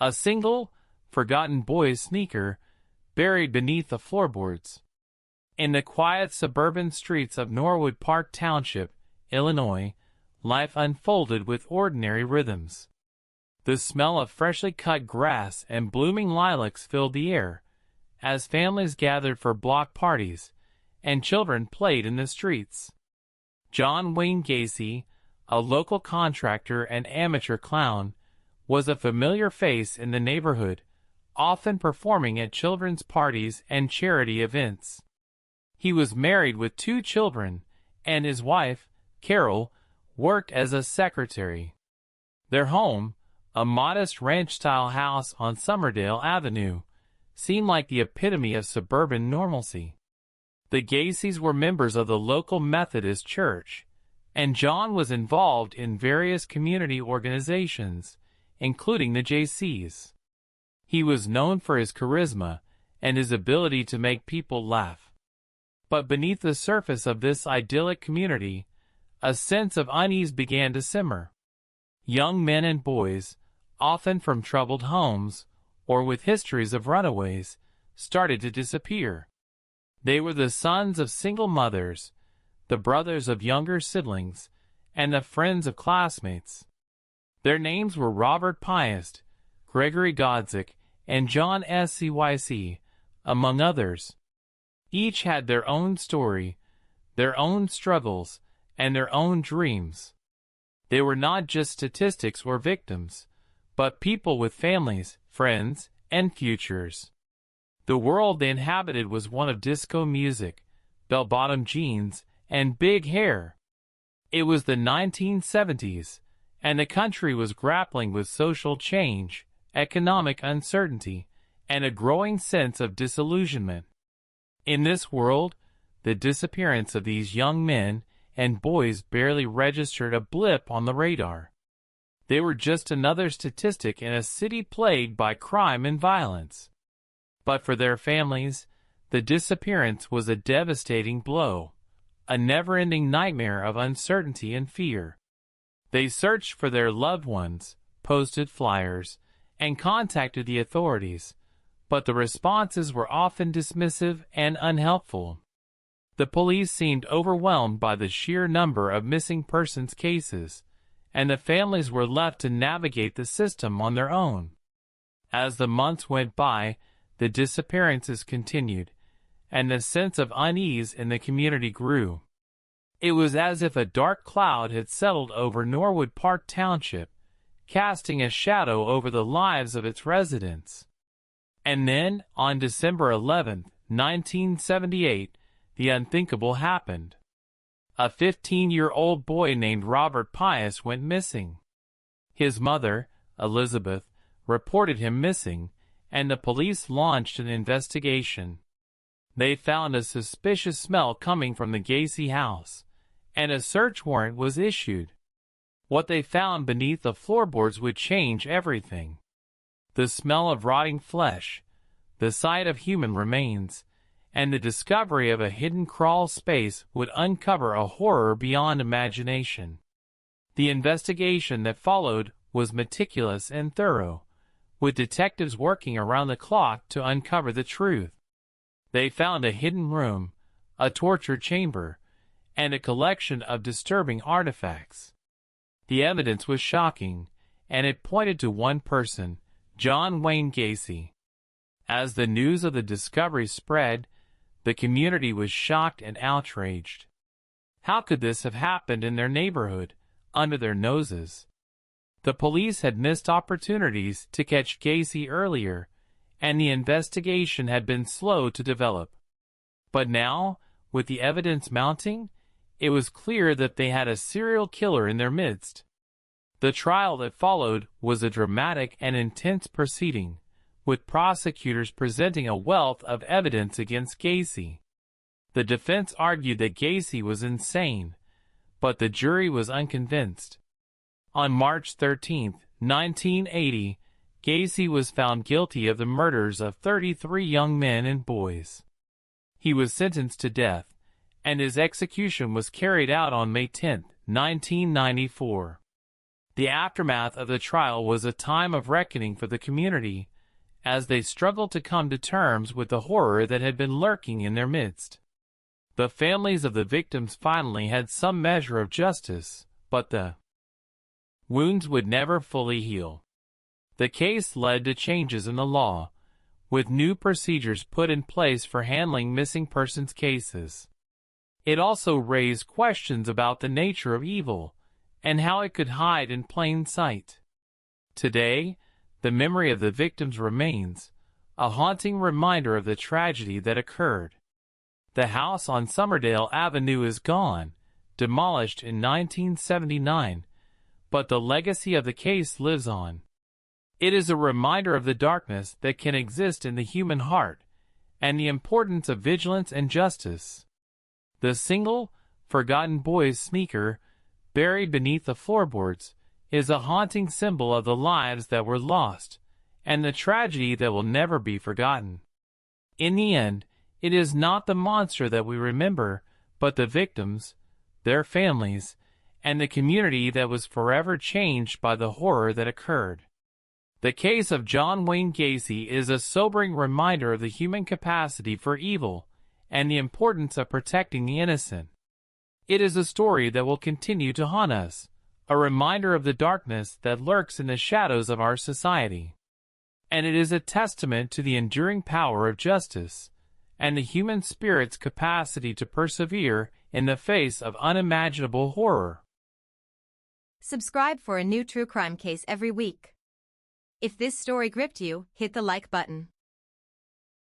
a single, forgotten boy's sneaker, buried beneath the floorboards. In the quiet suburban streets of Norwood Park Township, Illinois, life unfolded with ordinary rhythms. The smell of freshly cut grass and blooming lilacs filled the air, as families gathered for block parties, and children played in the streets. John Wayne Gacy, a local contractor and amateur clown, was a familiar face in the neighborhood, often performing at children's parties and charity events. He was married with 2 children, and his wife, Carol, worked as a secretary. Their home, a modest ranch-style house on Summerdale Avenue, seemed like the epitome of suburban normalcy. The Gacys were members of the local Methodist Church, and John was involved in various community organizations, including the JCs. He was known for his charisma and his ability to make people laugh. But beneath the surface of this idyllic community, a sense of unease began to simmer. Young men and boys, often from troubled homes or with histories of runaways, started to disappear. They were the sons of single mothers, the brothers of younger siblings, and the friends of classmates. Their names were Robert Piest, Gregory Godzik, and John Scyc, among others. Each had their own story, their own struggles, and their own dreams. They were not just statistics or victims, but people with families, friends, and futures. The world they inhabited was one of disco music, bell-bottom jeans, and big hair. It was the 1970s, and the country was grappling with social change, economic uncertainty, and a growing sense of disillusionment. In this world, the disappearance of these young men and boys barely registered a blip on the radar. They were just another statistic in a city plagued by crime and violence. But for their families, the disappearance was a devastating blow, a never-ending nightmare of uncertainty and fear. They searched for their loved ones, posted flyers, and contacted the authorities, but the responses were often dismissive and unhelpful. The police seemed overwhelmed by the sheer number of missing persons cases, and the families were left to navigate the system on their own. As the months went by, the disappearances continued, and the sense of unease in the community grew. It was as if a dark cloud had settled over Norwood Park Township, casting a shadow over the lives of its residents. And then, on December 11, 1978, the unthinkable happened. A 15-year-old boy named Robert Piest went missing. His mother, Elizabeth, reported him missing, and the police launched an investigation. They found a suspicious smell coming from the Gacy house, and a search warrant was issued. What they found beneath the floorboards would change everything. The smell of rotting flesh, the sight of human remains, and the discovery of a hidden crawl space would uncover a horror beyond imagination. The investigation that followed was meticulous and thorough, with detectives working around the clock to uncover the truth. They found a hidden room, a torture chamber, and a collection of disturbing artifacts. The evidence was shocking, and it pointed to one person, John Wayne Gacy. As the news of the discovery spread, the community was shocked and outraged. How could this have happened in their neighborhood, under their noses? The police had missed opportunities to catch Gacy earlier, and the investigation had been slow to develop. But now, with the evidence mounting, it was clear that they had a serial killer in their midst. The trial that followed was a dramatic and intense proceeding, with prosecutors presenting a wealth of evidence against Gacy. The defense argued that Gacy was insane, but the jury was unconvinced. On March 13, 1980, Gacy was found guilty of the murders of 33 young men and boys. He was sentenced to death, and his execution was carried out on May 10, 1994. The aftermath of the trial was a time of reckoning for the community, as they struggled to come to terms with the horror that had been lurking in their midst. The families of the victims finally had some measure of justice, but the wounds would never fully heal. The case led to changes in the law, with new procedures put in place for handling missing persons cases. It also raised questions about the nature of evil and how it could hide in plain sight. Today, the memory of the victims remains, a haunting reminder of the tragedy that occurred. The house on Summerdale Avenue is gone, demolished in 1979, but the legacy of the case lives on. It is a reminder of the darkness that can exist in the human heart and the importance of vigilance and justice. The single, forgotten boy's sneaker, buried beneath the floorboards, is a haunting symbol of the lives that were lost and the tragedy that will never be forgotten. In the end, it is not the monster that we remember, but the victims, their families, and the community that was forever changed by the horror that occurred. The case of John Wayne Gacy is a sobering reminder of the human capacity for evil and the importance of protecting the innocent. It is a story that will continue to haunt us, a reminder of the darkness that lurks in the shadows of our society. And it is a testament to the enduring power of justice and the human spirit's capacity to persevere in the face of unimaginable horror. Subscribe for a new true crime case every week. If this story gripped you, hit the like button.